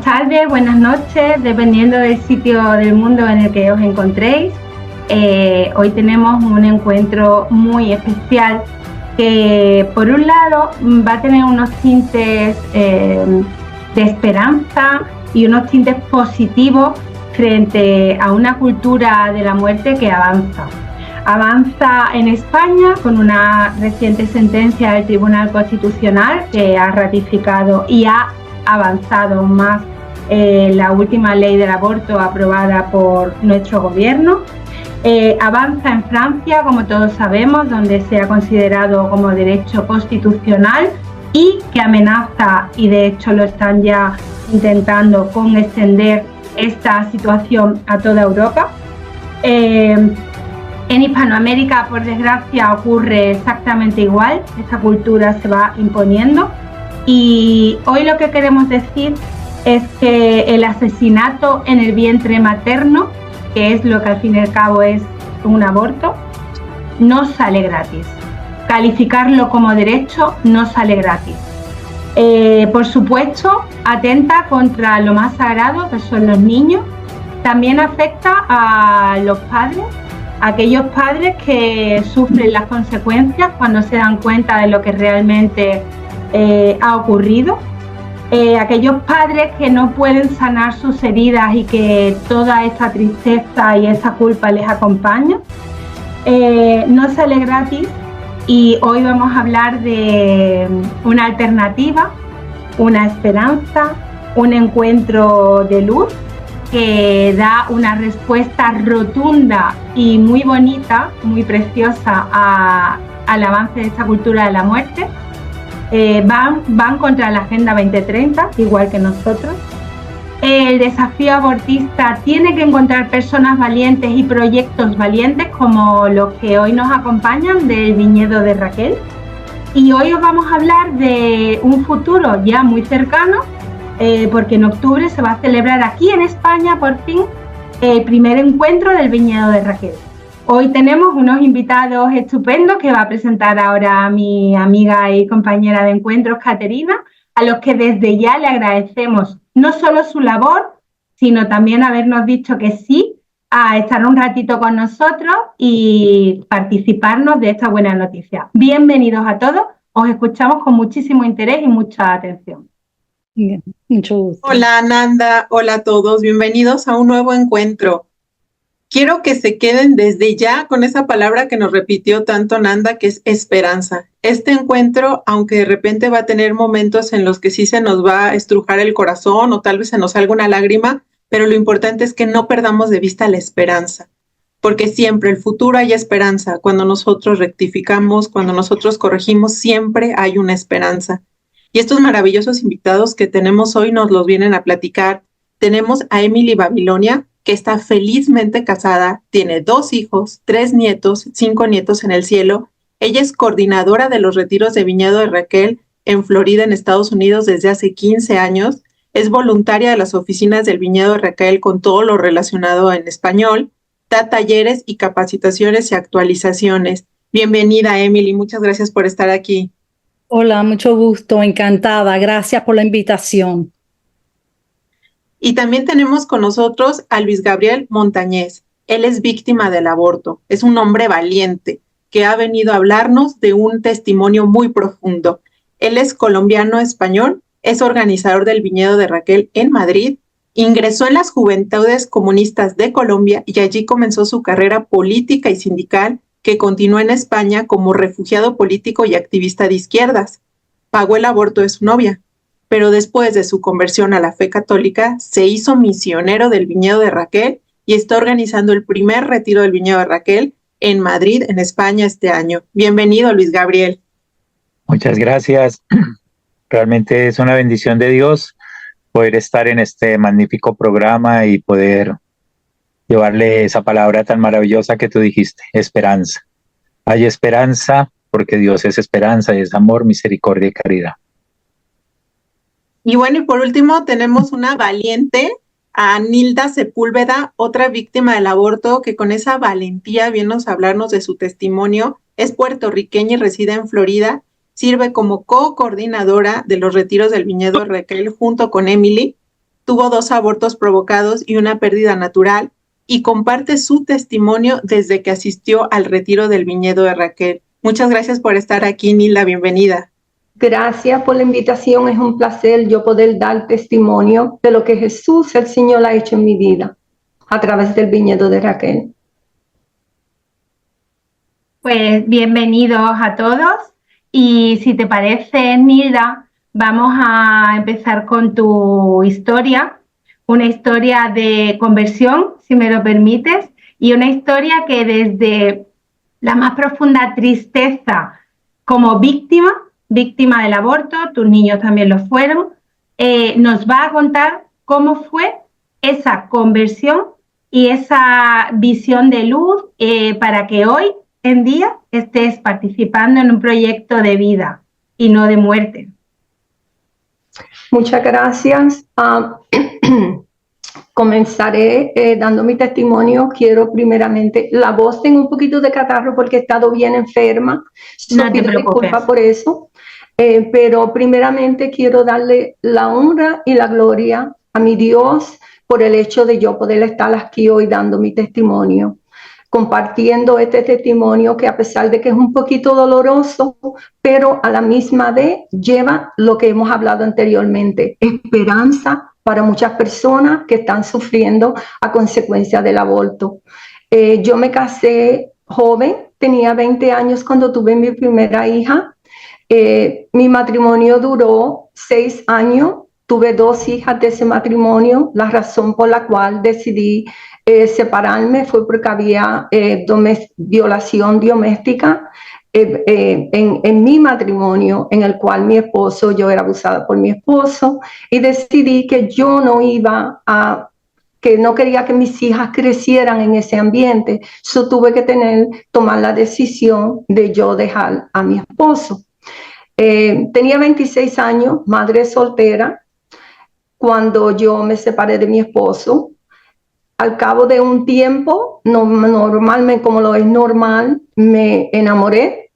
tardes, buenas noches, dependiendo del sitio del mundo en el que os encontréis. Hoy tenemos un encuentro muy especial que, por un lado, va a tener unos tintes de esperanza y unos tintes positivos frente a una cultura de la muerte que avanza. Avanza en España con una reciente sentencia del Tribunal Constitucional que ha ratificado y ha avanzado más la última ley del aborto aprobada por nuestro gobierno. Avanza en Francia, como todos sabemos, donde se ha considerado como derecho constitucional y que amenaza, y de hecho lo están ya intentando, con extender esta situación a toda Europa. En Hispanoamérica, por desgracia, ocurre exactamente igual. Esta cultura se va imponiendo. Y hoy lo que queremos decir es que el asesinato en el vientre materno, que es lo que al fin y al cabo es un aborto, no sale gratis. Calificarlo como derecho no sale gratis. Por supuesto, atenta contra lo más sagrado, que son los niños. También afecta a los padres, aquellos padres que sufren las consecuencias cuando se dan cuenta de lo que realmente ha ocurrido, aquellos padres que no pueden sanar sus heridas y que toda esa tristeza y esa culpa les acompaña. No sale gratis y hoy vamos a hablar de una alternativa, una esperanza, un encuentro de luz que da una respuesta rotunda y muy bonita, muy preciosa al avance de esta cultura de la muerte. Van contra la Agenda 2030, igual que nosotros. El desafío abortista tiene que encontrar personas valientes y proyectos valientes como los que hoy nos acompañan del viñedo de Raquel. Y hoy os vamos a hablar de un futuro ya muy cercano, porque en octubre se va a celebrar aquí en España, por fin, el primer encuentro del viñedo de Raquel. Hoy tenemos unos invitados estupendos que va a presentar ahora mi amiga y compañera de encuentros, Caterina, a los que desde ya le agradecemos no solo su labor, sino también habernos dicho que sí a estar un ratito con nosotros y participarnos de esta buena noticia. Bienvenidos a todos, os escuchamos con muchísimo interés y mucha atención. Bien, mucho gusto. Hola Nanda, hola a todos, bienvenidos a un nuevo encuentro. Quiero que se queden desde ya con esa palabra que nos repitió tanto Nanda, que es esperanza. Este encuentro, aunque de repente va a tener momentos en los que sí se nos va a estrujar el corazón o tal vez se nos salga una lágrima, pero lo importante es que no perdamos de vista la esperanza, porque siempre el futuro hay esperanza. Cuando nosotros rectificamos, cuando nosotros corregimos, siempre hay una esperanza. Y estos maravillosos invitados que tenemos hoy nos los vienen a platicar. Tenemos a Emily Babilonia, que está felizmente casada, tiene 2 hijos, 3 nietos, 5 nietos en el cielo. Ella es coordinadora de los retiros de Viñedo de Raquel en Florida, en Estados Unidos, desde hace 15 años. Es voluntaria de las oficinas del Viñedo de Raquel con todo lo relacionado en español. Da talleres y capacitaciones y actualizaciones. Bienvenida, Emily, muchas gracias por estar aquí. Hola, mucho gusto, encantada. Gracias por la invitación. Y también tenemos con nosotros a Luis Gabriel Montañez. Él es víctima del aborto. Es un hombre valiente que ha venido a hablarnos de un testimonio muy profundo. Él es colombiano-español, es organizador del Viñedo de Raquel en Madrid, ingresó en las Juventudes Comunistas de Colombia y allí comenzó su carrera política y sindical, que continuó en España como refugiado político y activista de izquierdas. Pagó el aborto de su novia, pero después de su conversión a la fe católica, se hizo misionero del Viñedo de Raquel y está organizando el primer retiro del Viñedo de Raquel en Madrid, en España, este año. Bienvenido, Luis Gabriel. Muchas gracias. Realmente es una bendición de Dios poder estar en este magnífico programa y poder llevarle esa palabra tan maravillosa que tú dijiste, esperanza. Hay esperanza porque Dios es esperanza y es amor, misericordia y caridad. Y bueno, y por último tenemos una valiente, a Nilda Sepúlveda, otra víctima del aborto, que con esa valentía viene a hablarnos de su testimonio. Es puertorriqueña y reside en Florida. Sirve como co-coordinadora de los retiros del Viñedo Raquel junto con Emily. tuvo 2 abortos provocados y una pérdida natural, y comparte su testimonio desde que asistió al retiro del viñedo de Raquel. Muchas gracias por estar aquí, Nilda, bienvenida. Gracias por la invitación, es un placer yo poder dar testimonio de lo que Jesús, el Señor, ha hecho en mi vida a través del viñedo de Raquel. Pues bienvenidos a todos y si te parece, Nilda, vamos a empezar con tu historia, una historia de conversión, si me lo permites, y una historia que desde la más profunda tristeza como víctima del aborto, tus niños también lo fueron, nos va a contar cómo fue esa conversión y esa visión de luz para que hoy en día estés participando en un proyecto de vida y no de muerte. Muchas gracias. Comenzaré dando mi testimonio. Quiero primeramente, la voz tengo un poquito de catarro porque he estado bien enferma. No te preocupes. Disculpa por eso. Pero primeramente quiero darle la honra y la gloria a mi Dios por el hecho de yo poder estar aquí hoy dando mi testimonio, compartiendo este testimonio que a pesar de que es un poquito doloroso, pero a la misma vez lleva lo que hemos hablado anteriormente, esperanza para muchas personas que están sufriendo a consecuencia del aborto. Yo me casé joven, tenía 20 años cuando tuve mi primera hija. Mi matrimonio duró 6 años, tuve 2 hijas de ese matrimonio. La razón por la cual decidí separarme fue porque había violación doméstica en mi matrimonio, en el cual mi esposo, yo era abusada por mi esposo, y decidí que yo no iba a, que no quería que mis hijas crecieran en ese ambiente. Yo tuve que tomar la decisión de yo dejar a mi esposo. Tenía 26 años, madre soltera, cuando yo me separé de mi esposo. Al cabo de un tiempo, normalmente, como lo es normal, me enamoré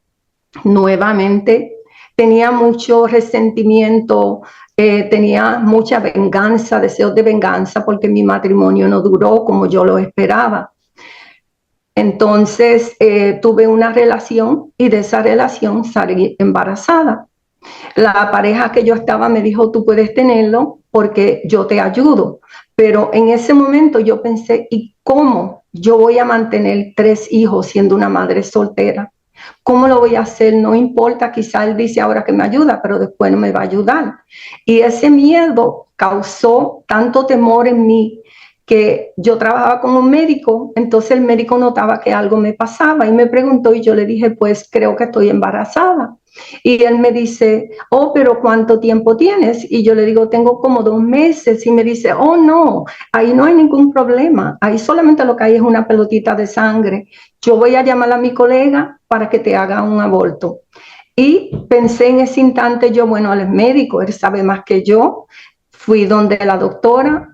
nuevamente. Tenía mucho resentimiento, tenía mucha venganza, deseos de venganza, porque mi matrimonio no duró como yo lo esperaba. Entonces tuve una relación y de esa relación salí embarazada. La pareja que yo estaba me dijo, tú puedes tenerlo porque yo te ayudo. Pero en ese momento yo pensé, ¿y cómo yo voy a mantener 3 hijos siendo una madre soltera? ¿Cómo lo voy a hacer? No importa, quizá él dice ahora que me ayuda, pero después no me va a ayudar. Y ese miedo causó tanto temor en mí que yo trabajaba con un médico, entonces el médico notaba que algo me pasaba y me preguntó y yo le dije, pues creo que estoy embarazada. Y él me dice, oh, pero ¿cuánto tiempo tienes? Y yo le digo, tengo como 2 meses. Y me dice, oh, no, ahí no hay ningún problema. Ahí solamente lo que hay es una pelotita de sangre. Yo voy a llamar a mi colega para que te haga un aborto. Y pensé en ese instante yo, bueno, él es médico, él sabe más que yo. Fui donde la doctora,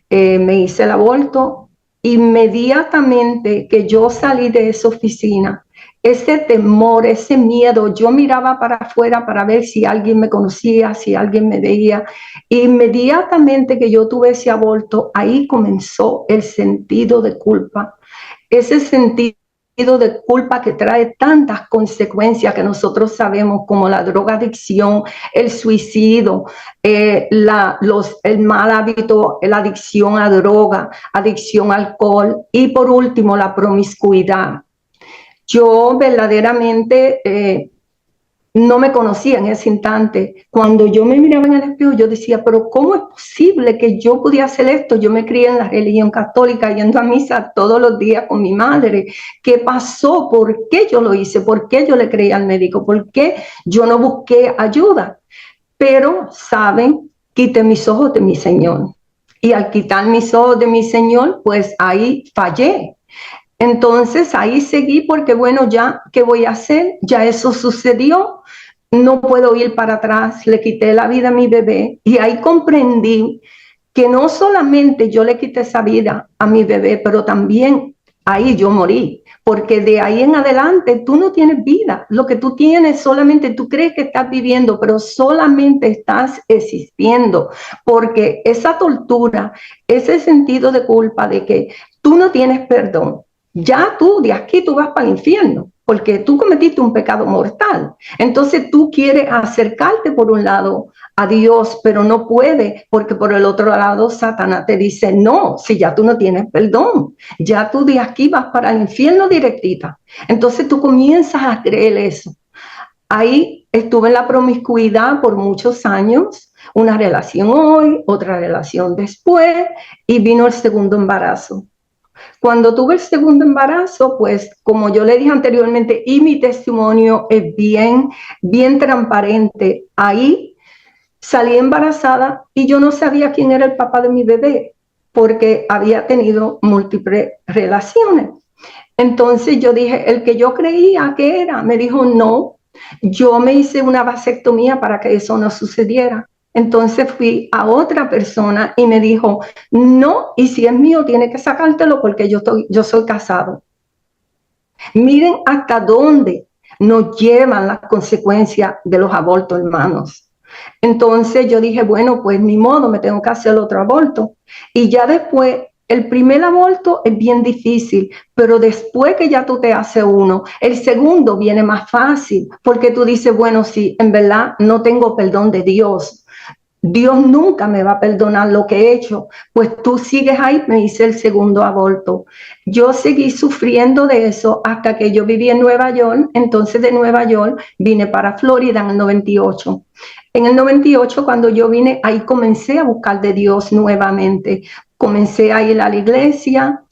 me hice el aborto. Inmediatamente que yo salí de esa oficina, ese temor, ese miedo, yo miraba para afuera para ver si alguien me conocía, si alguien me veía. Inmediatamente que yo tuve ese aborto, ahí comenzó el sentido de culpa. Ese sentido de culpa que trae tantas consecuencias que nosotros sabemos, como la drogadicción, el suicidio, el mal hábito, la adicción a droga, adicción al alcohol y por último la promiscuidad. Yo verdaderamente no me conocía en ese instante. Cuando yo me miraba en el espejo, yo decía, pero ¿cómo es posible que yo pudiera hacer esto? Yo me crié en la religión católica, yendo a misa todos los días con mi madre. ¿Qué pasó? ¿Por qué yo lo hice? ¿Por qué yo le creí al médico? ¿Por qué yo no busqué ayuda? Pero, ¿saben? Quité mis ojos de mi Señor. Y al quitar mis ojos de mi Señor, pues ahí fallé. Entonces ahí seguí porque bueno, ya, ¿qué voy a hacer? Ya eso sucedió, no puedo ir para atrás, le quité la vida a mi bebé y ahí comprendí que no solamente yo le quité esa vida a mi bebé, pero también ahí yo morí, porque de ahí en adelante tú no tienes vida. Lo que tú tienes solamente, tú crees que estás viviendo, pero solamente estás existiendo, porque esa tortura, ese sentido de culpa de que tú no tienes perdón, ya tú de aquí tú vas para el infierno, porque tú cometiste un pecado mortal. Entonces tú quieres acercarte por un lado a Dios, pero no puede, porque por el otro lado Satanás te dice, no, si ya tú no tienes perdón, ya tú de aquí vas para el infierno directita. Entonces tú comienzas a creer eso. Ahí estuve en la promiscuidad por muchos años, una relación hoy, otra relación después, y vino el segundo embarazo. Cuando tuve el segundo embarazo, pues como yo le dije anteriormente, y mi testimonio es bien transparente, ahí salí embarazada y yo no sabía quién era el papá de mi bebé porque había tenido múltiples relaciones. Entonces yo dije, el que yo creía que era, me dijo, no, yo me hice una vasectomía para que eso no sucediera. Entonces fui a otra persona y me dijo, no, y si es mío, tiene que sacártelo porque yo soy casado. Miren hasta dónde nos llevan las consecuencias de los abortos, hermanos. Entonces yo dije, bueno, pues ni modo, me tengo que hacer otro aborto. Y ya después, el primer aborto es bien difícil, pero después que ya tú te haces uno, el segundo viene más fácil, porque tú dices, bueno, sí, en verdad no tengo perdón de Dios. Dios nunca me va a perdonar lo que he hecho, pues tú sigues ahí, me hice el segundo aborto. Yo seguí sufriendo de eso hasta que yo viví en Nueva York, entonces de Nueva York vine para Florida en el 98. En el 98, cuando yo vine, ahí comencé a buscar de Dios nuevamente. Comencé a ir a la iglesia,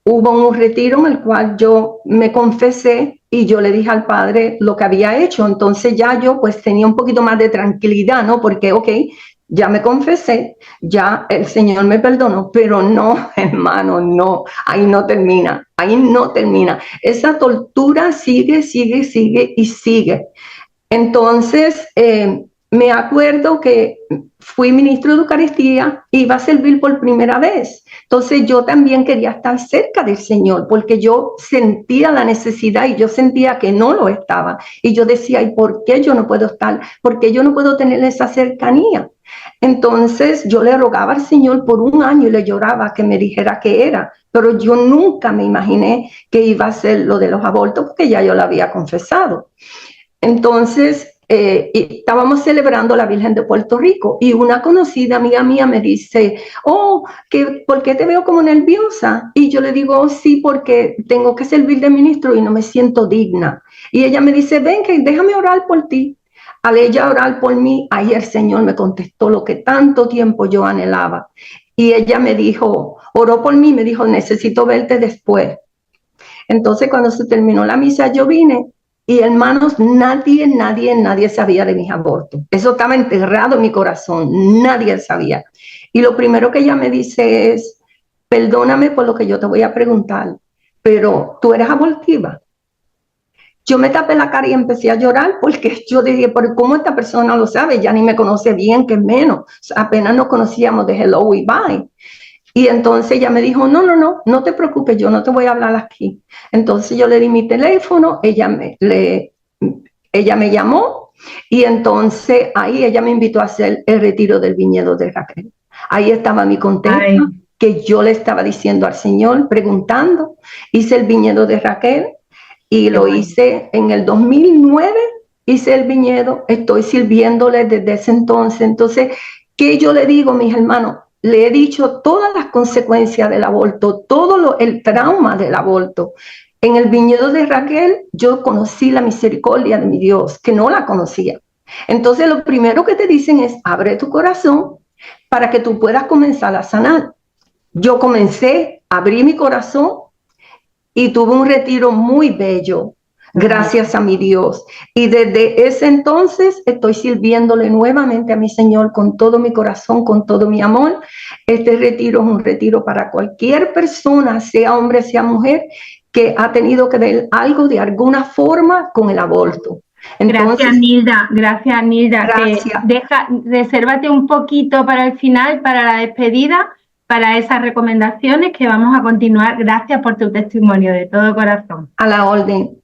hubo un retiro en el cual yo me confesé y yo le dije al Padre lo que había hecho. Entonces ya yo pues tenía un poquito más de tranquilidad, ¿no? Porque, ok, ya me confesé, ya el Señor me perdonó, pero no, hermano, no, ahí no termina, ahí no termina. Esa tortura sigue, sigue, sigue y sigue. Entonces, me acuerdo que fui ministro de Eucaristía, iba a servir por primera vez. Entonces yo también quería estar cerca del Señor porque yo sentía la necesidad y yo sentía que no lo estaba. Y yo decía, ¿y por qué yo no puedo estar? ¿Por qué yo no puedo tener esa cercanía? Entonces yo le rogaba al Señor por un año y le lloraba que me dijera qué era. Pero yo nunca me imaginé que iba a ser lo de los abortos porque ya yo lo había confesado. Entonces, estábamos celebrando la Virgen de Puerto Rico y una conocida amiga mía me dice, oh, ¿por qué te veo como nerviosa? Y yo le digo, oh, sí, porque tengo que servir de ministro y no me siento digna. Y ella me dice, ven, que déjame orar por ti. Al ella orar por mí, ahí el Señor me contestó lo que tanto tiempo yo anhelaba. Y ella me dijo, oró por mí, me dijo, necesito verte después. Entonces, cuando se terminó la misa, yo vine. Y hermanos, nadie sabía de mis abortos. Eso estaba enterrado en mi corazón, nadie sabía. Y lo primero que ella me dice es, perdóname por lo que yo te voy a preguntar, pero ¿tú eres abortiva? Yo me tapé la cara y empecé a llorar porque yo dije, ¿por cómo esta persona lo sabe? Ya ni me conoce bien, que menos. O sea, apenas nos conocíamos de hello y bye. Y entonces ella me dijo, no te preocupes, yo no te voy a hablar aquí. Entonces yo le di mi teléfono, ella me llamó y entonces ahí ella me invitó a hacer el retiro del viñedo de Raquel. Ahí estaba mi contenta, que yo le estaba diciendo al Señor, preguntando. Hice el viñedo de Raquel y lo hice en el 2009, hice el viñedo, estoy sirviéndole desde ese entonces. Entonces, ¿qué yo le digo, mis hermanos? Le he dicho todas las consecuencias del aborto, el trauma del aborto. En el viñedo de Raquel yo conocí la misericordia de mi Dios, que no la conocía. Entonces lo primero que te dicen es, abre tu corazón para que tú puedas comenzar a sanar. Yo comencé, abrí mi corazón y tuve un retiro muy bello, gracias a mi Dios. Y desde ese entonces estoy sirviéndole nuevamente a mi Señor con todo mi corazón, con todo mi amor. Este retiro es un retiro para cualquier persona, sea hombre, sea mujer, que ha tenido que ver algo de alguna forma con el aborto. Entonces, gracias Nilda. Gracias. Resérvate un poquito para el final, para la despedida, para esas recomendaciones que vamos a continuar. Gracias por tu testimonio de todo corazón. A la orden.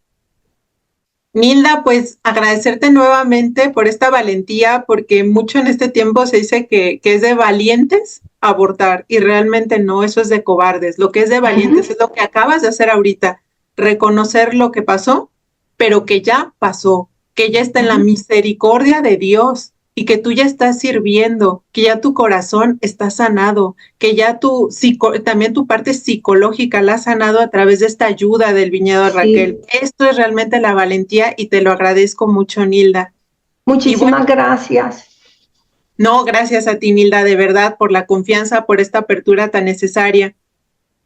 Nilda, pues agradecerte nuevamente por esta valentía, porque mucho en este tiempo se dice que es de valientes abortar y realmente no, eso es de cobardes. Lo que es de valientes es lo que acabas de hacer ahorita, reconocer lo que pasó, pero que ya pasó, que ya está en la misericordia de Dios y que tú ya estás sirviendo, que ya tu corazón está sanado, que ya también tu parte psicológica la has sanado a través de esta ayuda del viñedo de Raquel. Esto es realmente la valentía y te lo agradezco mucho, Nilda. Muchísimas gracias. No, gracias a ti, Nilda, de verdad, por la confianza, por esta apertura tan necesaria.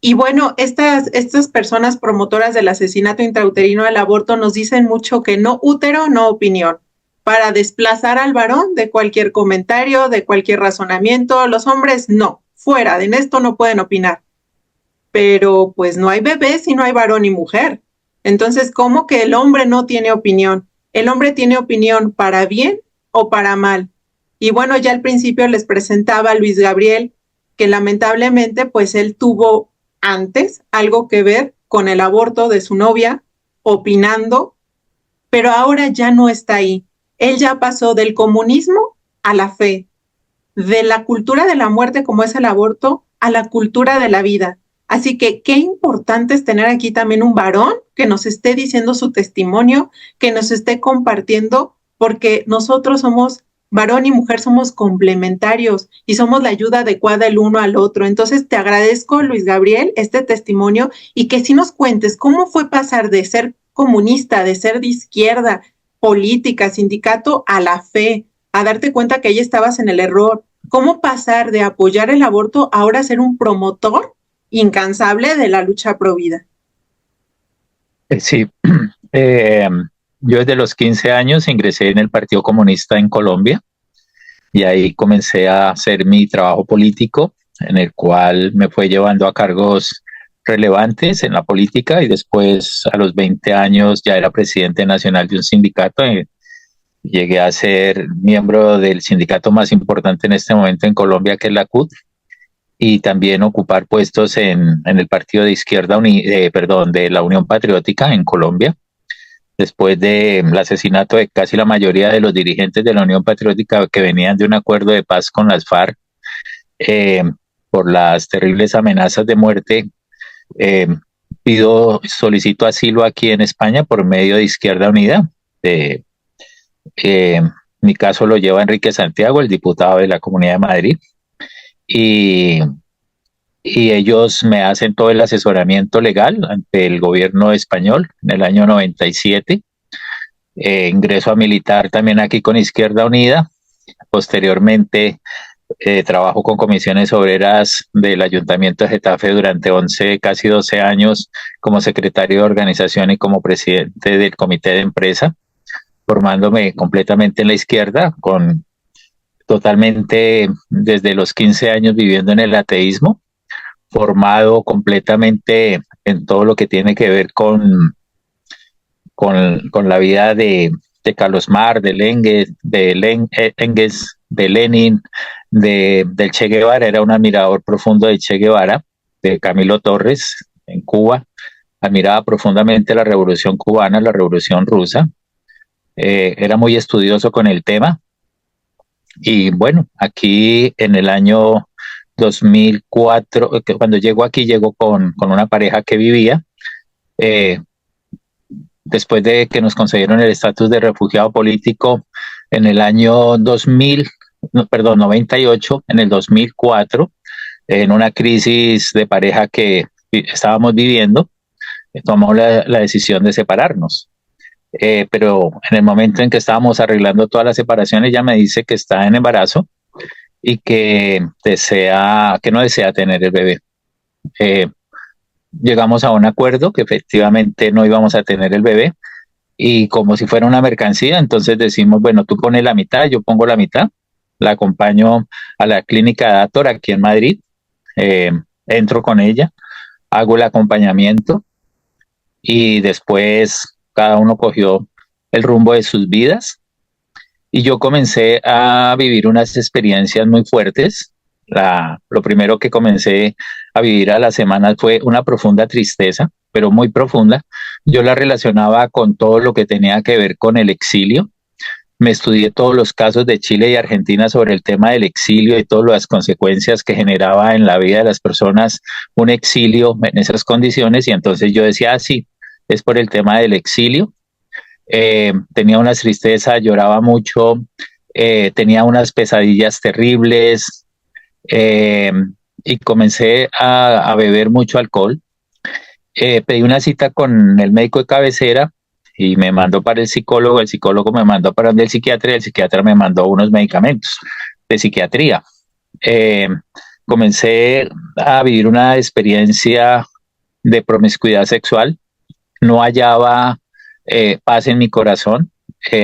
Y bueno, estas personas promotoras del asesinato intrauterino del aborto nos dicen mucho que no útero, no opinión, para desplazar al varón de cualquier comentario, de cualquier razonamiento. Los hombres no, fuera, en esto no pueden opinar. Pero pues no hay bebés si no hay varón y mujer. Entonces, ¿cómo que el hombre no tiene opinión? El hombre tiene opinión para bien o para mal. Y bueno, ya al principio les presentaba a Luis Gabriel, que lamentablemente pues él tuvo antes algo que ver con el aborto de su novia, opinando, pero ahora ya no está ahí. Él ya pasó del comunismo a la fe, de la cultura de la muerte como es el aborto, a la cultura de la vida. Así que qué importante es tener aquí también un varón que nos esté diciendo su testimonio, que nos esté compartiendo, porque nosotros somos varón y mujer, somos complementarios y somos la ayuda adecuada el uno al otro. Entonces te agradezco, Luis Gabriel, este testimonio y que sí nos cuentes cómo fue pasar de ser comunista, de ser de izquierda, política, sindicato, a la fe, a darte cuenta que ahí estabas en el error. ¿Cómo pasar de apoyar el aborto a ahora ser un promotor incansable de la lucha pro vida? Sí, yo desde los 15 años ingresé en el Partido Comunista en Colombia y ahí comencé a hacer mi trabajo político, en el cual me fue llevando a cargos relevantes en la política y después a los 20 años ya era presidente nacional de un sindicato. Llegué a ser miembro del sindicato más importante en este momento en Colombia, que es la CUT, y también ocupar puestos en el partido de izquierda, de la Unión Patriótica en Colombia. Después del asesinato de casi la mayoría de los dirigentes de la Unión Patriótica que venían de un acuerdo de paz con las FARC, por las terribles amenazas de muerte, solicito asilo aquí en España por medio de Izquierda Unida. Mi caso lo lleva Enrique Santiago, el diputado de la Comunidad de Madrid, y ellos me hacen todo el asesoramiento legal ante el gobierno español en el año 97. Ingreso a militar también aquí con Izquierda Unida. Posteriormente trabajo con comisiones obreras del Ayuntamiento de Getafe durante casi 12 años como secretario de organización y como presidente del comité de empresa, formándome completamente en la izquierda, totalmente desde los 15 años viviendo en el ateísmo, formado completamente en todo lo que tiene que ver con la vida de Carlos Marx, de Engels, de Lenin, del Che Guevara. Era un admirador profundo de Che Guevara, de Camilo Torres en Cuba. Admiraba profundamente la revolución cubana, la revolución rusa. Era muy estudioso con el tema. Y bueno, aquí en el año 2004, cuando llego aquí, llego con una pareja que vivía. Después de que nos concedieron el estatus de refugiado político en el año 98, en el 2004, en una crisis de pareja que estábamos viviendo, tomamos la decisión de separarnos. Pero en el momento en que estábamos arreglando todas las separaciones, ella me dice que está en embarazo y que no desea tener el bebé. Llegamos a un acuerdo que efectivamente no íbamos a tener el bebé, y como si fuera una mercancía, entonces decimos, bueno, tú pones la mitad, yo pongo la mitad. La acompaño a la clínica Dator aquí en Madrid, entro con ella, hago el acompañamiento y después cada uno cogió el rumbo de sus vidas y yo comencé a vivir unas experiencias muy fuertes lo primero que comencé a vivir a la semana fue una profunda tristeza, pero muy profunda. Yo la relacionaba con todo lo que tenía que ver con el exilio. Me estudié todos los casos de Chile y Argentina sobre el tema del exilio y todas las consecuencias que generaba en la vida de las personas un exilio en esas condiciones, y entonces yo decía, ah, sí, es por el tema del exilio. Tenía una tristeza, lloraba mucho, tenía unas pesadillas terribles, eh, y comencé a beber mucho alcohol. Pedí una cita con el médico de cabecera y me mandó para el psicólogo me mandó para donde el psiquiatra me mandó unos medicamentos de psiquiatría. Eh, Comencé a vivir una experiencia de promiscuidad sexual, no hallaba paz en mi corazón.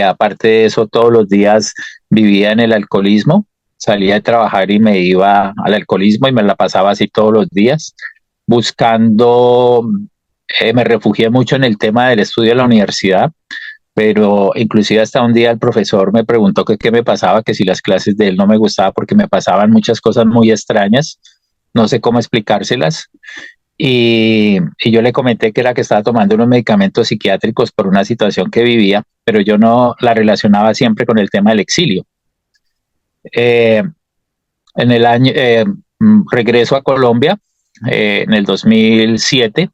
Aparte de eso, todos los días vivía en el alcoholismo, salía de trabajar y me iba al alcoholismo y me la pasaba así todos los días, buscando, me refugié mucho en el tema del estudio de la universidad, pero inclusive hasta un día el profesor me preguntó que qué me pasaba, que si las clases de él no me gustaban porque me pasaban muchas cosas muy extrañas, no sé cómo explicárselas. Y yo le comenté que era que estaba tomando unos medicamentos psiquiátricos por una situación que vivía, pero yo no la relacionaba siempre con el tema del exilio. Eh, en el año, regreso a Colombia en el 2007,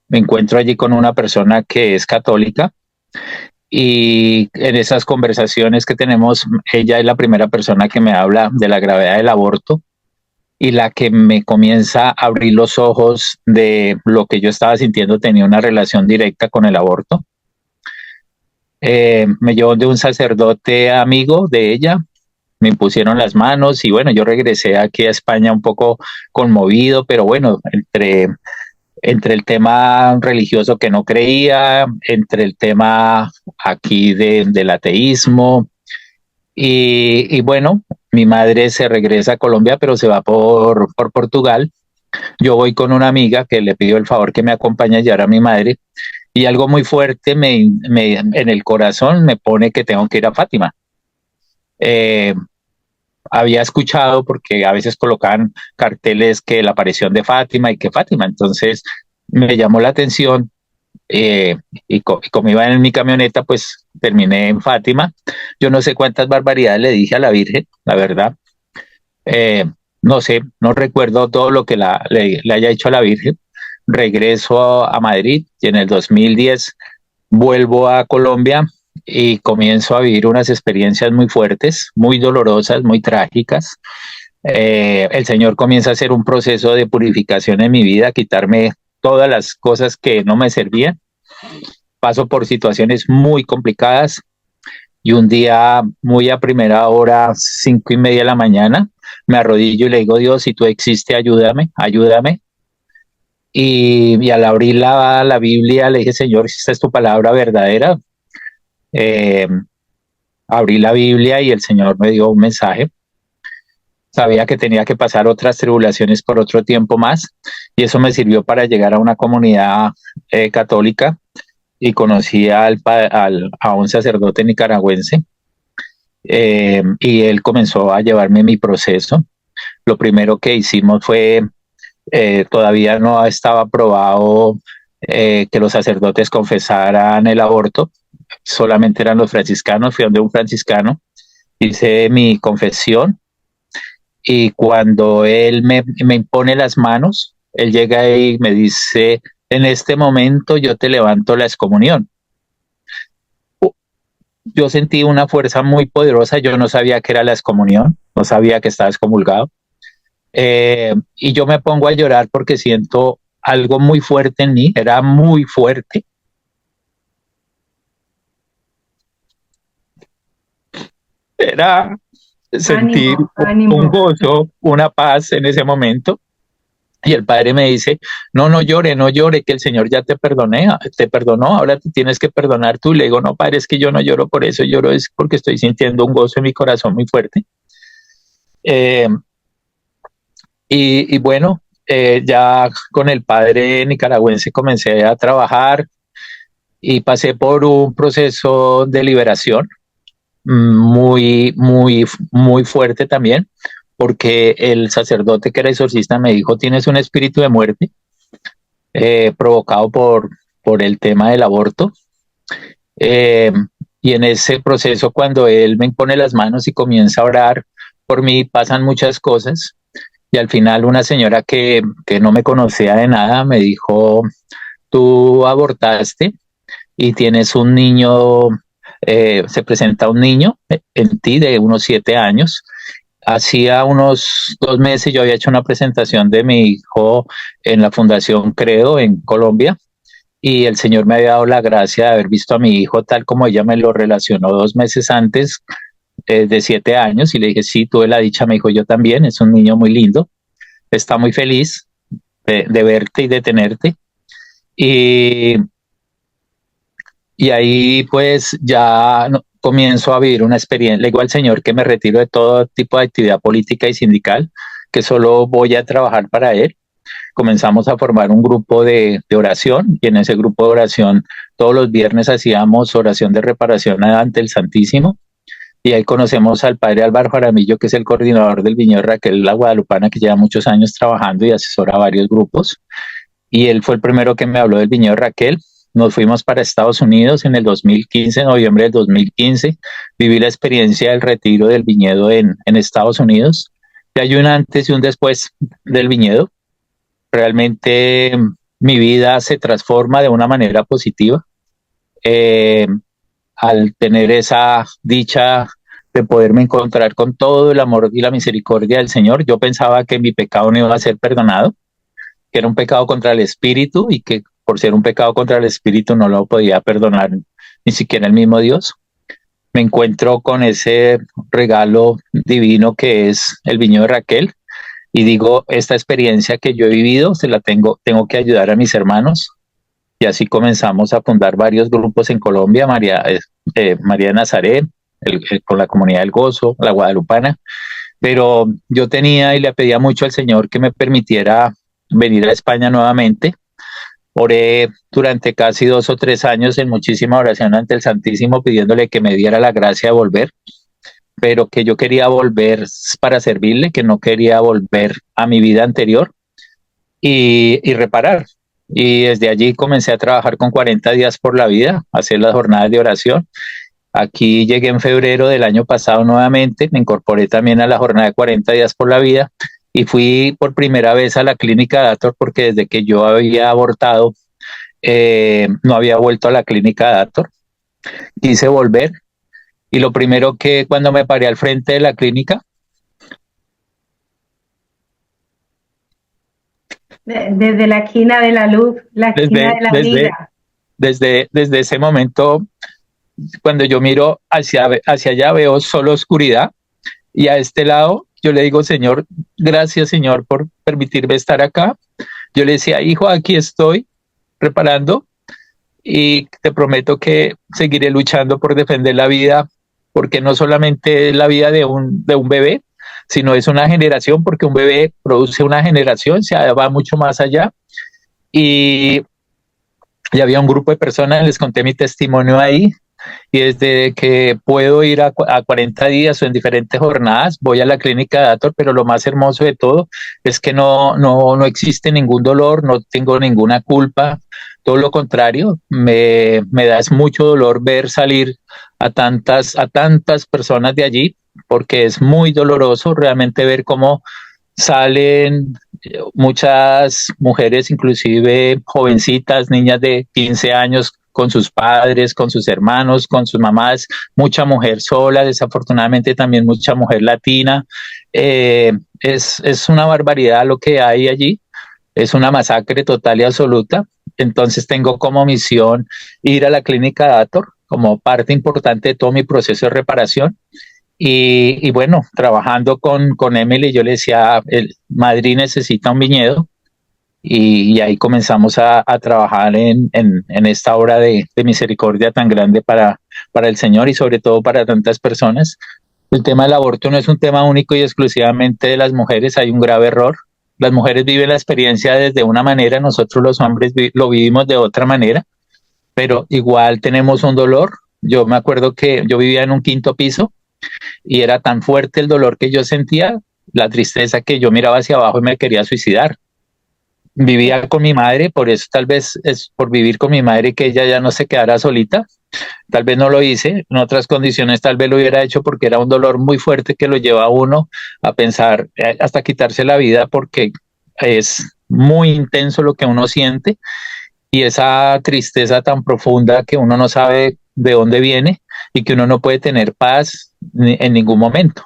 me encuentro allí con una persona que es católica, y en esas conversaciones que tenemos, ella es la primera persona que me habla de la gravedad del aborto y la que me comienza a abrir los ojos de lo que yo estaba sintiendo tenía una relación directa con el aborto. Me llevó de un sacerdote amigo de ella, me impusieron las manos y bueno, yo regresé aquí a España un poco conmovido, pero bueno, entre el tema religioso que no creía, entre el tema aquí del ateísmo, y bueno, mi madre se regresa a Colombia, pero se va por Portugal. Yo voy con una amiga que le pido el favor que me acompañe a llevar a mi madre, y algo muy fuerte en el corazón me pone que tengo que ir a Fátima. Eh, Había escuchado porque a veces colocaban carteles que la aparición de Fátima y que Fátima, entonces me llamó la atención, y como iba en mi camioneta, pues terminé en Fátima. Yo no sé cuántas barbaridades le dije a la Virgen, la verdad. Eh, no sé, no recuerdo todo lo que le haya hecho a la Virgen. Regreso a Madrid y en el 2010 vuelvo a Colombia y comienzo a vivir unas experiencias muy fuertes, muy dolorosas, muy trágicas. El Señor comienza a hacer un proceso de purificación en mi vida, quitarme todas las cosas que no me servían. Paso por situaciones muy complicadas y un día muy a primera hora, 5:30 de la mañana, me arrodillo y le digo, Dios, si tú existes, ayúdame, ayúdame. Y al abrir la Biblia le dije, Señor, si esta es tu palabra verdadera, eh, abrí la Biblia y el Señor me dio un mensaje. Sabía que tenía que pasar otras tribulaciones por otro tiempo más, y eso me sirvió para llegar a una comunidad católica, y conocí a un sacerdote nicaragüense, y él comenzó a llevarme mi proceso. Lo primero que hicimos fue, todavía no estaba aprobado que los sacerdotes confesaran el aborto, solamente eran los franciscanos. Fui donde un franciscano, hice mi confesión, y cuando él me impone las manos, él llega y me dice, en este momento yo te levanto la excomunión. Yo sentí una fuerza muy poderosa, yo no sabía qué era la excomunión, no sabía que estaba excomulgado, y yo me pongo a llorar porque siento algo muy fuerte en mí, era muy fuerte. Era sentir un gozo, una paz en ese momento. Y el padre me dice, no, no llore, no llore, que el Señor ya te perdonó, ahora te tienes que perdonar tú. Le digo, no, padre, es que yo no lloro por eso, lloro es porque estoy sintiendo un gozo en mi corazón muy fuerte. Y bueno, ya con el padre nicaragüense comencé a trabajar y pasé por un proceso de liberación muy, muy, muy fuerte también, porque el sacerdote que era exorcista me dijo, tienes un espíritu de muerte provocado por el tema del aborto. Y en ese proceso, cuando él me impone las manos y comienza a orar por mí, pasan muchas cosas. Y al final una señora que no me conocía de nada me dijo, tú abortaste y tienes un niño, se presenta un niño en ti de unos 7 años. Hacía unos 2 meses yo había hecho una presentación de mi hijo en la Fundación Credo en Colombia, y el Señor me había dado la gracia de haber visto a mi hijo tal como ella me lo relacionó 2 meses antes, de 7 años, y le dije, sí, tuve la dicha. Me dijo, yo también, es un niño muy lindo, está muy feliz de verte y de tenerte. Y, y ahí pues ya comienzo a vivir una experiencia. Le digo al Señor que me retiro de todo tipo de actividad política y sindical, que solo voy a trabajar para Él. Comenzamos a formar un grupo de oración, y en ese grupo de oración todos los viernes hacíamos oración de reparación ante el Santísimo, y ahí conocemos al padre Álvaro Jaramillo, que es el coordinador del Viñedo Raquel, la guadalupana, que lleva muchos años trabajando y asesora a varios grupos, y él fue el primero que me habló del Viñedo Raquel. Nos fuimos para Estados Unidos en el 2015, noviembre del 2015, viví la experiencia del retiro del viñedo en Estados Unidos, y hay un antes y un después del viñedo. Realmente mi vida se transforma de una manera positiva al tener esa dicha de poderme encontrar con todo el amor y la misericordia del Señor. Yo pensaba que mi pecado no iba a ser perdonado, que era un pecado contra el Espíritu, y que por ser un pecado contra el Espíritu no lo podía perdonar ni siquiera el mismo Dios. Me encuentro con ese regalo divino que es el Viñedo de Raquel, y digo, esta experiencia que yo he vivido, tengo que ayudar a mis hermanos. Y así comenzamos a fundar varios grupos en Colombia, María de Nazaret, con la Comunidad del Gozo, la Guadalupana. Pero yo tenía y le pedía mucho al Señor que me permitiera venir a España nuevamente. Oré durante casi 2 o 3 años en muchísima oración ante el Santísimo, pidiéndole que me diera la gracia de volver, pero que yo quería volver para servirle, que no quería volver a mi vida anterior, y reparar. Y desde allí comencé a trabajar con 40 días por la vida, hacer las jornadas de oración. Aquí llegué en febrero del año pasado nuevamente, me incorporé también a la jornada de 40 días por la vida, y fui por primera vez a la clínica Dator, porque desde que yo había abortado no había vuelto a la clínica Dator. Quise volver, y lo primero que cuando me paré al frente de la clínica, Desde la esquina de la luz, la esquina de la vida. Desde ese momento, cuando yo miro hacia allá, veo solo oscuridad, y a este lado yo le digo, Señor, gracias, Señor, por permitirme estar acá. Yo le decía, hijo, aquí estoy reparando, y te prometo que seguiré luchando por defender la vida, porque no solamente es la vida de un bebé, sino es una generación, porque un bebé produce una generación, se va mucho más allá. Y había un grupo de personas, les conté mi testimonio ahí, y desde que puedo ir a 40 días o en diferentes jornadas, voy a la clínica Dator, pero lo más hermoso de todo es que no existe ningún dolor, no tengo ninguna culpa, todo lo contrario, me da mucho dolor ver salir a tantas personas de allí, porque es muy doloroso realmente ver cómo salen muchas mujeres, inclusive jovencitas, niñas de 15 años, con sus padres, con sus hermanos, con sus mamás, mucha mujer sola, desafortunadamente también mucha mujer latina. Es una barbaridad lo que hay allí, es una masacre total y absoluta. Entonces tengo como misión ir a la clínica Dator como parte importante de todo mi proceso de reparación. Y bueno, trabajando con Emily, yo le decía, Madrid necesita un viñedo, y ahí comenzamos a trabajar en esta obra de misericordia tan grande para el Señor, y sobre todo para tantas personas. El tema del aborto no es un tema único y exclusivamente de las mujeres, hay un grave error. Las mujeres viven la experiencia desde una manera, nosotros los hombres lo vivimos de otra manera, pero igual tenemos un dolor. Yo me acuerdo que yo vivía en un 5º piso, y era tan fuerte el dolor que yo sentía la tristeza que yo miraba hacia abajo y me quería suicidar. Vivía con mi madre, por eso tal vez es por vivir con mi madre que ella ya no se quedara solita. Tal vez no lo hice, en otras condiciones tal vez lo hubiera hecho porque era un dolor muy fuerte que lo lleva a uno a pensar hasta quitarse la vida porque es muy intenso lo que uno siente y esa tristeza tan profunda que uno no sabe de dónde viene y que uno no puede tener paz en ningún momento.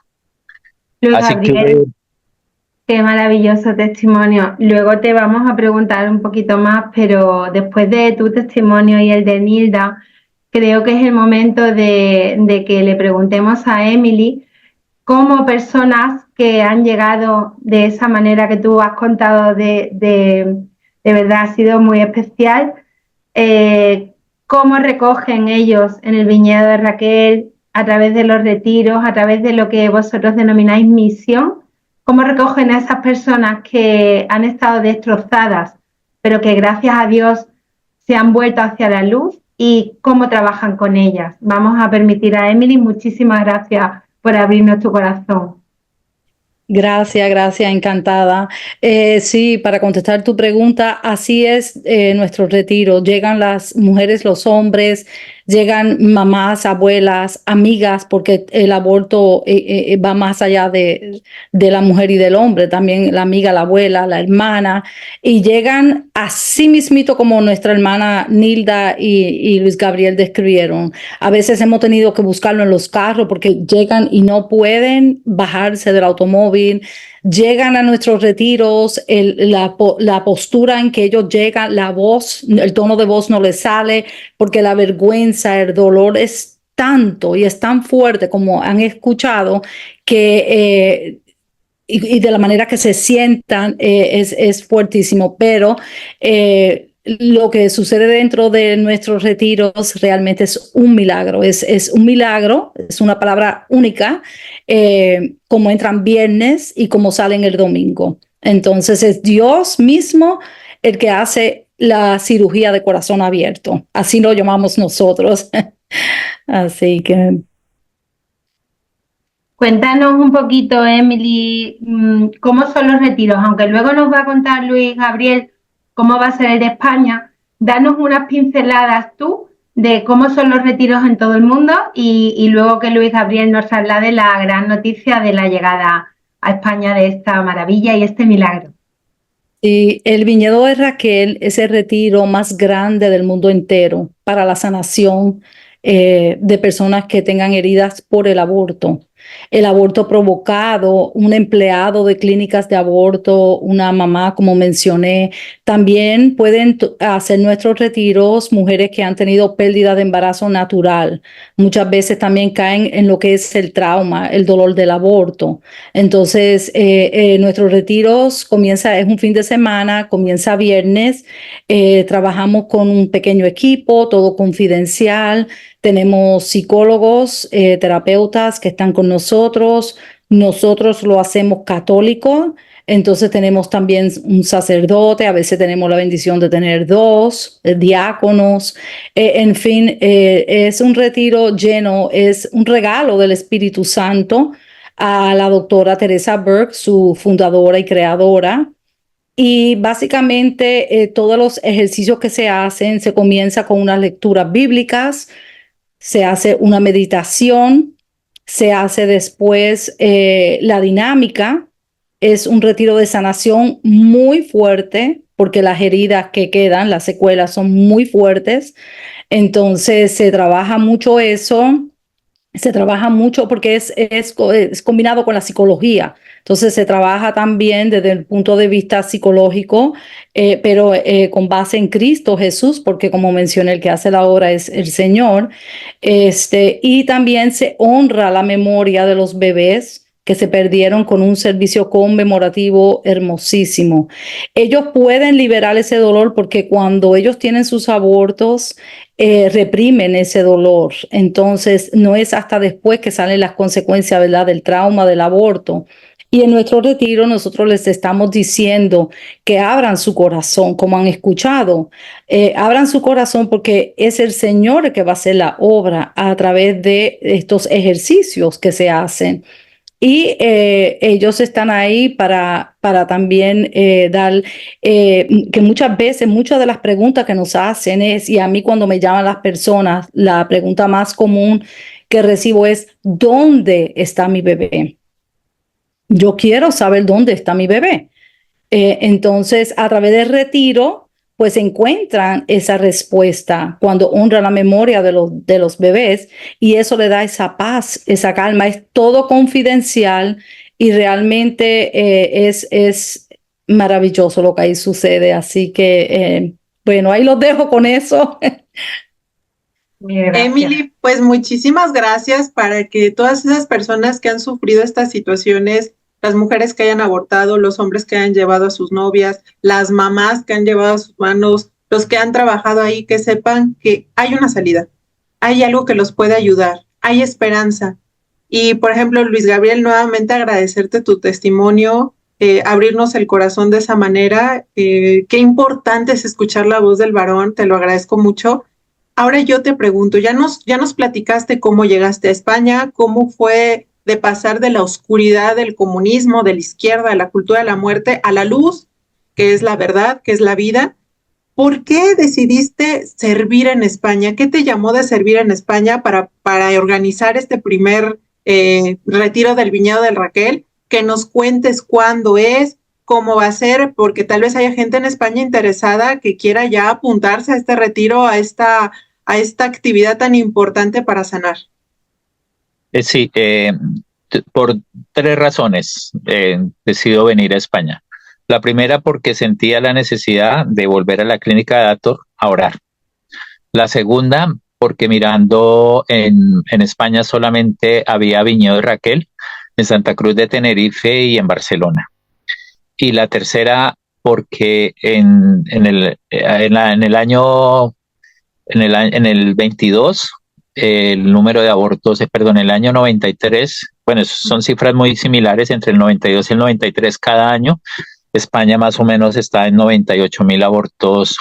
Luis Así Gabriel, que qué maravilloso testimonio. Luego te vamos a preguntar un poquito más, pero después de tu testimonio y el de Nilda, creo que es el momento de que le preguntemos a Emily cómo personas que han llegado de esa manera que tú has contado de verdad ha sido muy especial, cómo recogen ellos en el viñedo de Raquel, a través de los retiros, a través de lo que vosotros denomináis misión, cómo recogen a esas personas que han estado destrozadas, pero que gracias a Dios se han vuelto hacia la luz y cómo trabajan con ellas. Vamos a permitir a Emily, muchísimas gracias por abrirnos tu corazón. Gracias, encantada. Sí, para contestar tu pregunta, así es nuestro retiro. Llegan las mujeres, los hombres, llegan mamás, abuelas, amigas, porque el aborto va más allá de la mujer y del hombre, también la amiga, la abuela, la hermana, y llegan así mismito como nuestra hermana Nilda y Luis Gabriel describieron. A veces hemos tenido que buscarlo en los carros porque llegan y no pueden bajarse del automóvil. Llegan a nuestros retiros, la postura en que ellos llegan, la voz, el tono de voz no les sale porque la vergüenza, el dolor es tanto y es tan fuerte como han escuchado que y de la manera que se sientan es fuertísimo, pero lo que sucede dentro de nuestros retiros realmente es un milagro, es un milagro, es una palabra única, como entran viernes y como salen el domingo. Entonces es Dios mismo el que hace la cirugía de corazón abierto, así lo llamamos nosotros. Así que... Cuéntanos un poquito, Emily, cómo son los retiros, aunque luego nos va a contar Luis Gabriel cómo va a ser el de España. Danos unas pinceladas tú de cómo son los retiros en todo el mundo y luego que Luis Gabriel nos traslade la gran noticia de la llegada a España de esta maravilla y este milagro. Y el viñedo de Raquel es el retiro más grande del mundo entero para la sanación de personas que tengan heridas por el aborto. El aborto provocado, un empleado de clínicas de aborto, una mamá, como mencioné. También pueden hacer nuestros retiros mujeres que han tenido pérdida de embarazo natural. Muchas veces también caen en lo que es el trauma, el dolor del aborto. Entonces, nuestros retiros es un fin de semana, comienza viernes. Trabajamos con un pequeño equipo, todo confidencial. Tenemos psicólogos, terapeutas que están con nosotros. Nosotros lo hacemos católico. Entonces tenemos también un sacerdote, a veces tenemos la bendición de tener 2 diáconos. En fin, es un retiro lleno, es un regalo del Espíritu Santo a la doctora Teresa Burke, su fundadora y creadora. Y básicamente todos los ejercicios que se hacen, se comienza con unas lecturas bíblicas, se hace una meditación, se hace después la dinámica. Es un retiro de sanación muy fuerte porque las heridas que quedan, las secuelas son muy fuertes. Entonces se trabaja mucho eso. Se trabaja mucho porque es combinado con la psicología. Entonces se trabaja también desde el punto de vista psicológico, pero con base en Cristo Jesús, porque como mencioné, el que hace la obra es el Señor. Y también se honra la memoria de los bebés que se perdieron con un servicio conmemorativo hermosísimo. Ellos pueden liberar ese dolor porque cuando ellos tienen sus abortos, reprimen ese dolor. Entonces, no es hasta después que salen las consecuencias, ¿verdad?, del trauma del aborto. Y en nuestro retiro nosotros les estamos diciendo que abran su corazón, como han escuchado. Abran su corazón porque es el Señor el que va a hacer la obra a través de estos ejercicios que se hacen. Y ellos están ahí para también dar, que muchas veces, muchas de las preguntas que nos hacen es, y a mí cuando me llaman las personas, la pregunta más común que recibo es, ¿dónde está mi bebé? Yo quiero saber dónde está mi bebé. Entonces, a través del retiro, pues encuentran esa respuesta cuando honran la memoria de los bebés, y eso le da esa paz, esa calma. Es todo confidencial y realmente es maravilloso lo que ahí sucede. Así que, bueno, ahí los dejo con eso. Mil gracias. Emily, pues muchísimas gracias para que todas esas personas que han sufrido estas situaciones, las mujeres que hayan abortado, los hombres que hayan llevado a sus novias, las mamás que han llevado a sus manos, los que han trabajado ahí, que sepan que hay una salida, hay algo que los puede ayudar, hay esperanza. Y, por ejemplo, Luis Gabriel, nuevamente agradecerte tu testimonio, abrirnos el corazón de esa manera. Qué importante es escuchar la voz del varón, te lo agradezco mucho. Ahora yo te pregunto, ya nos platicaste cómo llegaste a España, cómo fue de pasar de la oscuridad del comunismo, de la izquierda, de la cultura de la muerte, a la luz, que es la verdad, que es la vida. ¿Por qué decidiste servir en España? ¿Qué te llamó de servir en España para organizar este primer retiro del viñedo del Raquel? Que nos cuentes cuándo es, cómo va a ser, porque tal vez haya gente en España interesada que quiera ya apuntarse a este retiro, a esta actividad tan importante para sanar. Sí, por 3 razones decido venir a España. La primera, porque sentía la necesidad de volver a la clínica de Dator a orar. La segunda, porque mirando en España solamente había viñedo de Raquel, en Santa Cruz de Tenerife y en Barcelona. Y la tercera, porque en el 22, el número de abortos, perdón, en el año 93, bueno, son cifras muy similares entre el 92 y el 93 cada año. España más o menos está en 98,000 abortos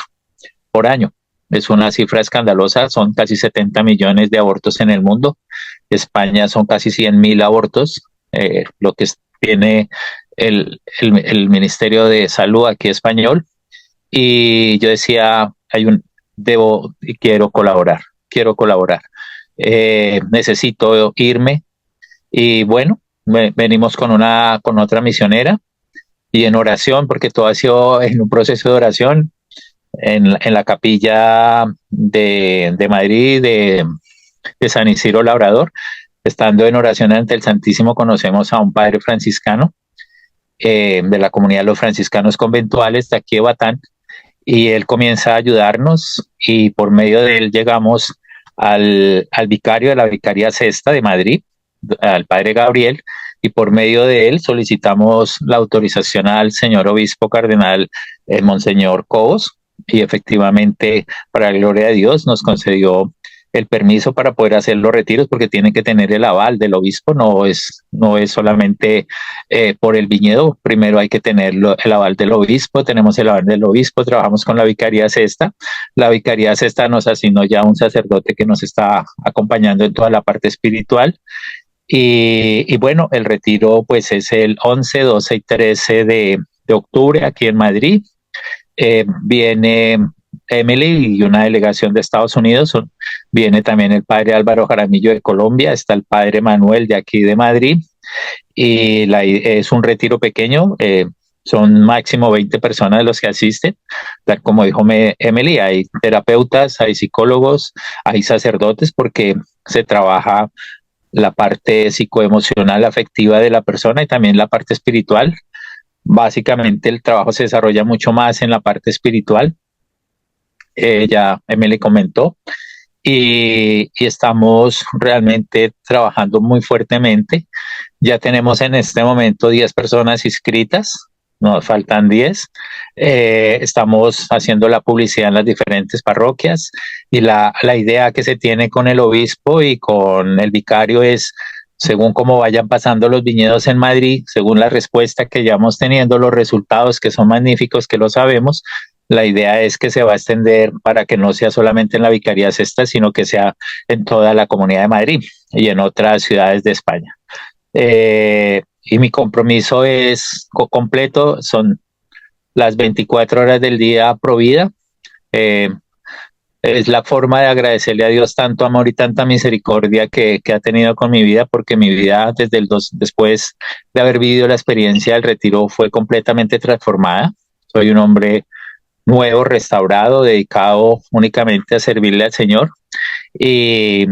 por año. Es una cifra escandalosa, son casi 70 millones de abortos en el mundo. España son casi 100,000 abortos, lo que tiene el Ministerio de Salud aquí español. Y yo decía, debo y quiero colaborar. Necesito irme. Y bueno, venimos con otra misionera y en oración, porque todo ha sido en un proceso de oración en la capilla de Madrid, de San Isidro Labrador. Estando en oración ante el Santísimo, conocemos a un padre franciscano de la comunidad de los franciscanos conventuales de aquí de Batán, y él comienza a ayudarnos, y por medio de él llegamos al vicario de la Vicaría Sexta de Madrid, al padre Gabriel, y por medio de él solicitamos la autorización al señor obispo cardenal Monseñor Cobos, y efectivamente, para la gloria de Dios, nos concedió el permiso para poder hacer los retiros, porque tienen que tener el aval del obispo, no es solamente por el viñedo. Primero hay que tener el aval del obispo. Tenemos el aval del obispo, trabajamos con la Vicaría Sexta. La Vicaría Sexta nos asignó ya un sacerdote que nos está acompañando en toda la parte espiritual. Y bueno, el retiro pues es el 11, 12 y 13 de octubre aquí en Madrid. Viene Emily y una delegación de Estados Unidos. Viene también el padre Álvaro Jaramillo de Colombia, está el padre Manuel de aquí de Madrid, y es un retiro pequeño. Son máximo 20 personas los que asisten. Tal como dijo Emily, hay terapeutas, hay psicólogos, hay sacerdotes, porque se trabaja la parte psicoemocional, afectiva de la persona, y también la parte espiritual. Básicamente el trabajo se desarrolla mucho más en la parte espiritual. Ya Emily comentó, y estamos realmente trabajando muy fuertemente. Ya tenemos en este momento 10 personas inscritas, nos faltan 10. Estamos haciendo la publicidad en las diferentes parroquias, y la idea que se tiene con el obispo y con el vicario es, según cómo vayan pasando los viñedos en Madrid, según la respuesta que ya vamos teniendo, los resultados que son magníficos, que lo sabemos, la idea es que se va a extender para que no sea solamente en la Vicaría Sexta, sino que sea en toda la Comunidad de Madrid y en otras ciudades de España. y mi compromiso es completo, son las 24 horas del día pro vida. Es la forma de agradecerle a Dios tanto amor y tanta misericordia que ha tenido con mi vida, porque mi vida después de haber vivido la experiencia del retiro fue completamente transformada. Soy un hombre nuevo, restaurado, dedicado únicamente a servirle al Señor. Y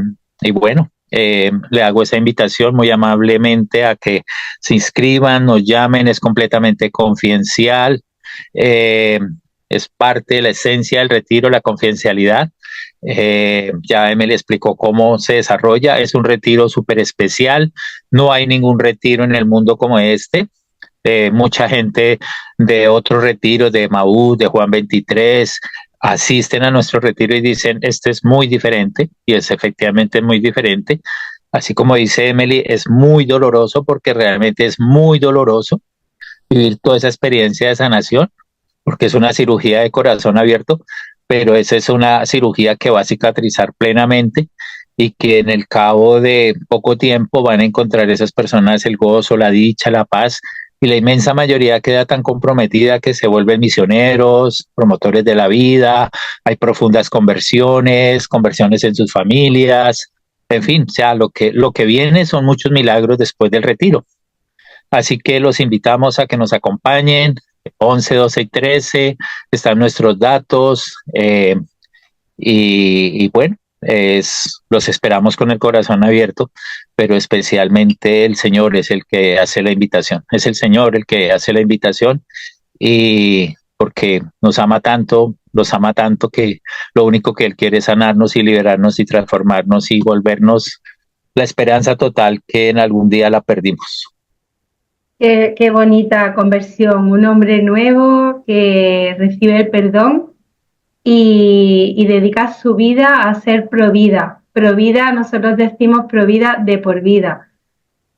bueno, le hago esa invitación muy amablemente a que se inscriban, nos llamen, es completamente confidencial. Es parte de la esencia del retiro, la confidencialidad. Ya me le explicó cómo se desarrolla. Es un retiro súper especial. No hay ningún retiro en el mundo como este. Mucha gente de otros retiros, de Maús, de Juan 23, asisten a nuestro retiro y dicen, este es muy diferente, y es efectivamente muy diferente. Así como dice Emily, es muy doloroso, porque realmente es muy doloroso vivir toda esa experiencia de sanación, porque es una cirugía de corazón abierto, pero esa es una cirugía que va a cicatrizar plenamente, y que en el cabo de poco tiempo van a encontrar esas personas el gozo, la dicha, la paz, y la inmensa mayoría queda tan comprometida que se vuelven misioneros, promotores de la vida. Hay profundas conversiones en sus familias, en fin, o sea, lo que viene son muchos milagros después del retiro. Así que los invitamos a que nos acompañen. 11, 12 y 13 están nuestros datos, y bueno, los esperamos con el corazón abierto, pero especialmente el Señor es el que hace la invitación. Es el Señor el que hace la invitación, y porque nos ama tanto que lo único que Él quiere es sanarnos y liberarnos y transformarnos y volvernos la esperanza total que en algún día la perdimos. Qué bonita conversión, un hombre nuevo que recibe el perdón y dedica su vida a ser provida. Provida, nosotros decimos provida de por vida.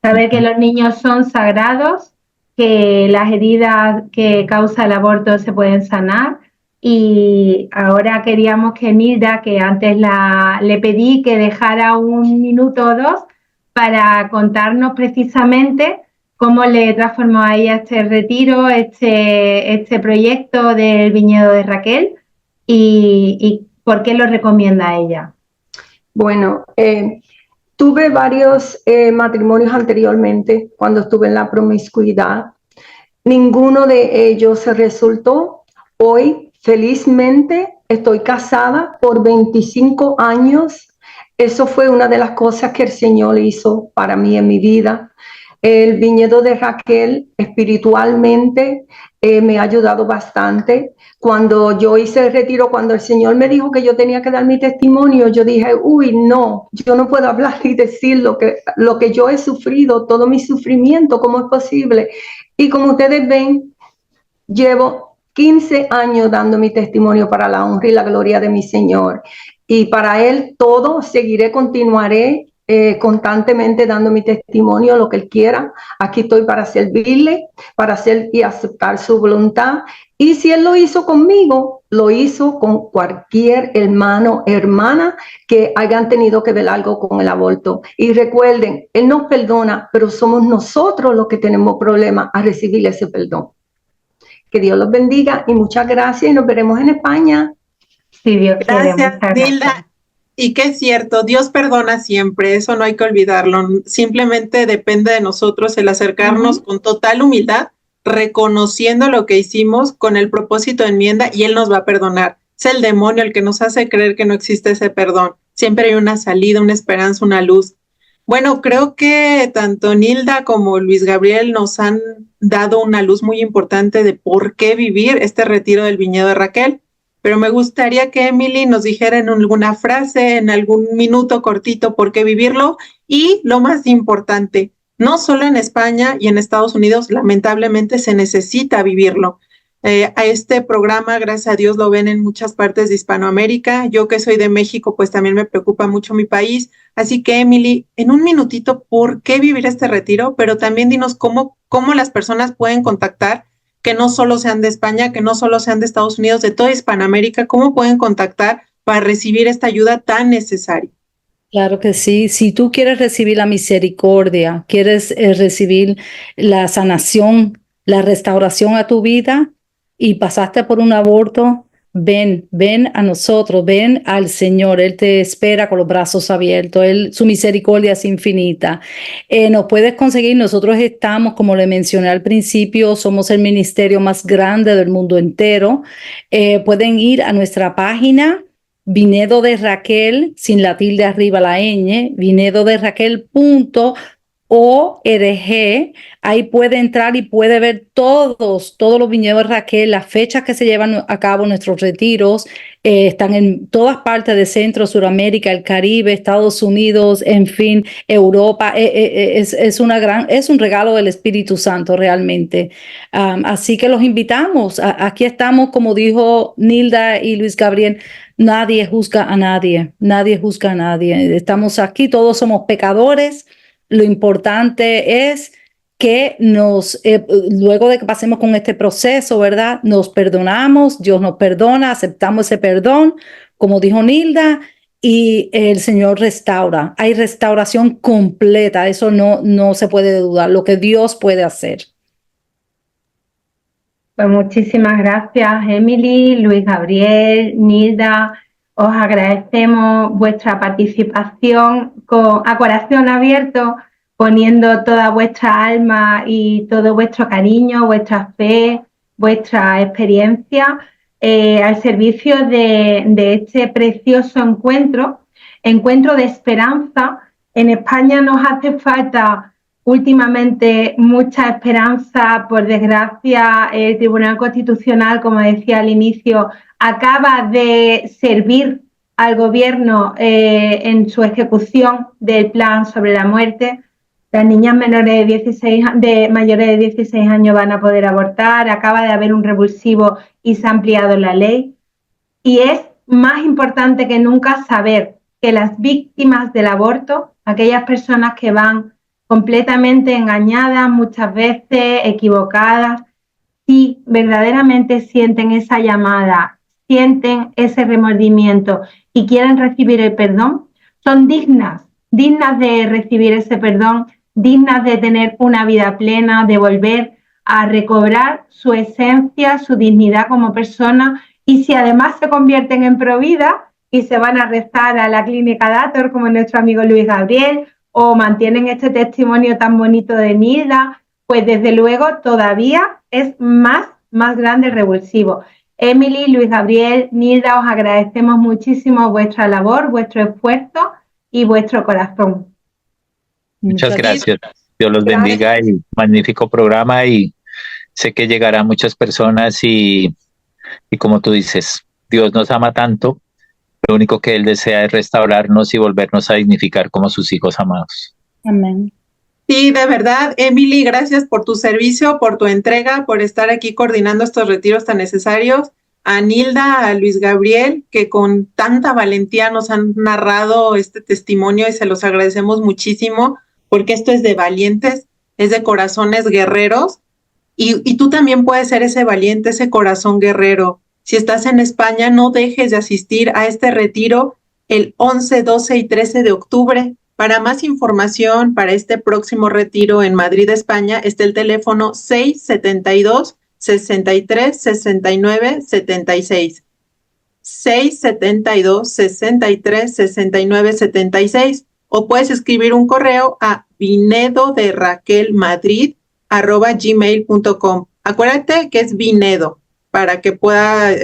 Saber que los niños son sagrados, que las heridas que causa el aborto se pueden sanar. Y ahora queríamos que Nilda, que antes le pedí que dejara un minuto o dos para contarnos precisamente cómo le transformó a ella este retiro, este proyecto del viñedo de Raquel, y por qué lo recomienda a ella. Bueno, tuve varios matrimonios anteriormente cuando estuve en la promiscuidad. Ninguno de ellos se resultó. Hoy, felizmente, estoy casada por 25 años. Eso fue una de las cosas que el Señor hizo para mí en mi vida. El viñedo de Raquel espiritualmente me ha ayudado bastante. Cuando yo hice el retiro, cuando el Señor me dijo que yo tenía que dar mi testimonio, yo dije, uy, no, yo no puedo hablar y decir lo que yo he sufrido, todo mi sufrimiento, ¿cómo es posible? Y como ustedes ven, llevo 15 años dando mi testimonio para la honra y la gloria de mi Señor. Y para Él todo, continuaré constantemente dando mi testimonio, lo que Él quiera. Aquí estoy para servirle, para hacer y aceptar su voluntad. Y si Él lo hizo conmigo, lo hizo con cualquier hermano, hermana que hayan tenido que ver algo con el aborto. Y recuerden, Él nos perdona, pero somos nosotros los que tenemos problemas a recibir ese perdón. Que Dios los bendiga y muchas gracias, y nos veremos en España. Sí, Dios quiere. Gracias, Nilda. Y que es cierto, Dios perdona siempre, eso no hay que olvidarlo. Simplemente depende de nosotros el acercarnos con total humildad, reconociendo lo que hicimos con el propósito de enmienda, y Él nos va a perdonar. Es el demonio el que nos hace creer que no existe ese perdón. Siempre hay una salida, una esperanza, una luz. Bueno, creo que tanto Nilda como Luis Gabriel nos han dado una luz muy importante de por qué vivir este retiro del viñedo de Raquel. Pero me gustaría que Emily nos dijera en alguna frase, en algún minuto cortito, por qué vivirlo. Y lo más importante, no solo en España y en Estados Unidos, lamentablemente se necesita vivirlo. A este programa, gracias a Dios, lo ven en muchas partes de Hispanoamérica. Yo que soy de México, pues también me preocupa mucho mi país. Así que, Emily, en un minutito, ¿por qué vivir este retiro? Pero también dinos cómo las personas pueden contactar, que no solo sean de España, que no solo sean de Estados Unidos, de toda Hispanoamérica, cómo pueden contactar para recibir esta ayuda tan necesaria. Claro que sí. Si tú quieres recibir la misericordia, quieres recibir la sanación, la restauración a tu vida y pasaste por un aborto, ven a nosotros, ven al Señor. Él te espera con los brazos abiertos. Su misericordia es infinita. Nos puedes conseguir, nosotros estamos, como le mencioné al principio, somos el ministerio más grande del mundo entero. Pueden ir a nuestra página Vinedo de Raquel, sin la tilde arriba la ñ, vinedoderaquel.org. Ahí puede entrar y puede ver todos los viñedos de Raquel, las fechas que se llevan a cabo nuestros retiros. Están en todas partes de Centro, Suramérica, el Caribe, Estados Unidos, en fin, Europa. Es un regalo del Espíritu Santo realmente. Así que los invitamos. Aquí estamos, como dijo Nilda y Luis Gabriel. Nadie juzga a nadie, nadie juzga a nadie. Estamos aquí, todos somos pecadores. Lo importante es que luego de que pasemos con este proceso, ¿verdad? Nos perdonamos, Dios nos perdona, aceptamos ese perdón, como dijo Nilda, y el Señor restaura. Hay restauración completa, eso no se puede dudar, lo que Dios puede hacer. Pues muchísimas gracias, Emily, Luis Gabriel, Nilda. Os agradecemos vuestra participación a corazón abierto, poniendo toda vuestra alma y todo vuestro cariño, vuestra fe, vuestra experiencia al servicio de este precioso encuentro de esperanza. En España nos hace falta últimamente mucha esperanza. Por desgracia, el Tribunal Constitucional, como decía al inicio, acaba de servir al gobierno en su ejecución del plan sobre la muerte. Las niñas mayores de 16 años van a poder abortar. Acaba de haber un revulsivo y se ha ampliado la ley. Y es más importante que nunca saber que las víctimas del aborto, aquellas personas que van completamente engañadas, muchas veces equivocadas, si verdaderamente sienten esa llamada, sienten ese remordimiento y quieren recibir el perdón, son dignas de recibir ese perdón, dignas de tener una vida plena, de volver a recobrar su esencia, su dignidad como persona. Y si además se convierten en provida y se van a rezar a la clínica Dator, como nuestro amigo Luis Gabriel, o mantienen este testimonio tan bonito de Nilda, pues desde luego todavía es más grande el revulsivo. Emily, Luis Gabriel, Nilda, os agradecemos muchísimo vuestra labor, vuestro esfuerzo y vuestro corazón. Muchas gracias. Dios los bendiga y magnífico programa, y sé que llegará a muchas personas y como tú dices, Dios nos ama tanto. Lo único que Él desea es restaurarnos y volvernos a dignificar como sus hijos amados. Amén. Sí, de verdad, Emily, gracias por tu servicio, por tu entrega, por estar aquí coordinando estos retiros tan necesarios. A Nilda, a Luis Gabriel, que con tanta valentía nos han narrado este testimonio, y se los agradecemos muchísimo, porque esto es de valientes, es de corazones guerreros, y tú también puedes ser ese valiente, ese corazón guerrero. Si estás en España, no dejes de asistir a este retiro el 11, 12 y 13 de octubre. Para más información para este próximo retiro en Madrid, España, está el teléfono 672-63-69-76. 672-63-69-76. O puedes escribir un correo a vinedoderaquelmadrid@gmail.com. Acuérdate que es Vinedo, para que pueda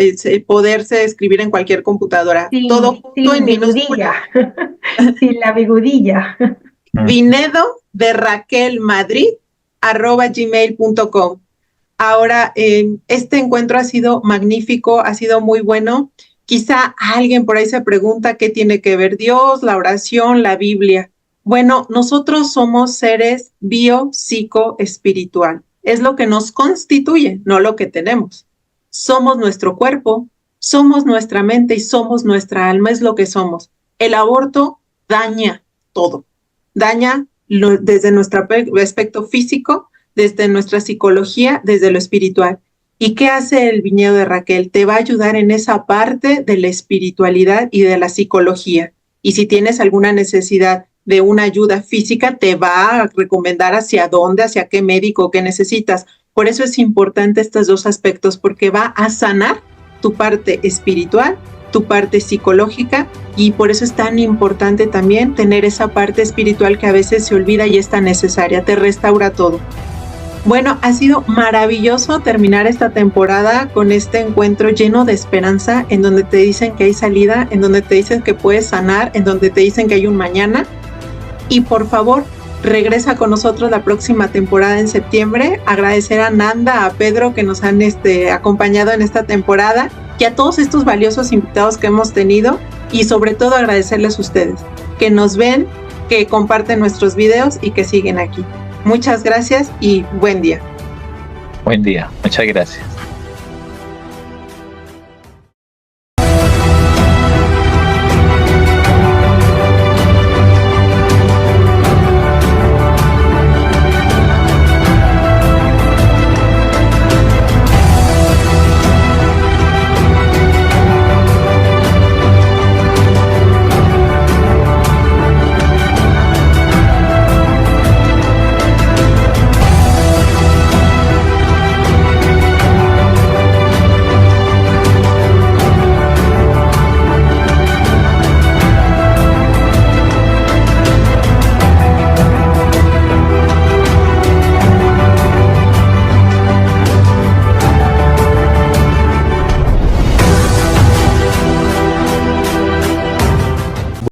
poderse escribir en cualquier computadora. Sí, todo junto en minúscula. Sin la bigudilla. vinedoderaquelmadrid@gmail.com. Ahora, este encuentro ha sido magnífico, ha sido muy bueno. Quizá alguien por ahí se pregunta qué tiene que ver Dios, la oración, la Biblia. Bueno, nosotros somos seres bio-psico-espiritual. Es lo que nos constituye, no lo que tenemos. Somos nuestro cuerpo, somos nuestra mente y somos nuestra alma, es lo que somos. El aborto daña todo. Daña desde nuestro aspecto físico, desde nuestra psicología, desde lo espiritual. ¿Y qué hace el viñedo de Raquel? Te va a ayudar en esa parte de la espiritualidad y de la psicología. y si tienes alguna necesidad de una ayuda física, te va a recomendar hacia dónde, hacia qué médico, qué necesitas. Por eso es importante estos dos aspectos, porque va a sanar tu parte espiritual, tu parte psicológica, y por eso es tan importante también tener esa parte espiritual que a veces se olvida y es tan necesaria, te restaura todo. Bueno, ha sido maravilloso terminar esta temporada con este encuentro lleno de esperanza, en donde te dicen que hay salida, en donde te dicen que puedes sanar, en donde te dicen que hay un mañana. Y por favor, regresa con nosotros la próxima temporada en septiembre. Agradecer a Nanda, a Pedro que nos han acompañado en esta temporada, y a todos estos valiosos invitados que hemos tenido, y sobre todo agradecerles a ustedes que nos ven, que comparten nuestros videos y que siguen aquí. Muchas gracias y buen día. Buen día, muchas gracias.